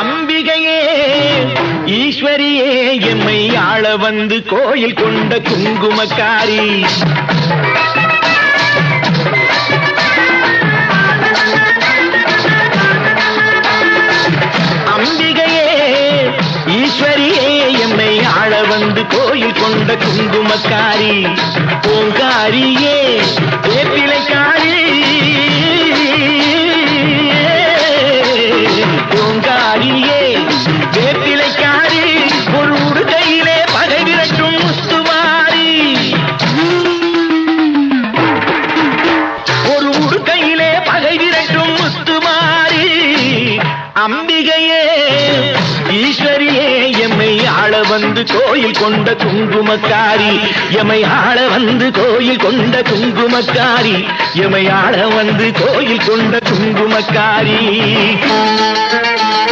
அம்பிகையே ஈஸ்வரியே எம்மை ஆள வந்து கோயில் கொண்ட குங்குமக்காரி. அம்பிகையே ஈஸ்வரியே எம்மை ஆள வந்து கோயில் கொண்ட குங்குமக்காரி. பூங்காரியே வேப்பிலைக்காரி. பூங்காரியே வேப்பிலைக்காரி. ஒரு உடுக்கையிலே பகை விரட்டும் முத்துமாரி. ஒரு உடுக்கையிலே பகை விரட்டும் முத்துமாரி. அம்பிகையே ஈஸ்வரியே எம்மை ஆள வந்து கோயில் கொண்ட குங்குமக்காரி. எம்மை ஆள வந்து கோயில் கொண்ட குங்குமக்காரி. எம்மை ஆள வந்து கோயில் கொண்ட குங்குமக்காரி.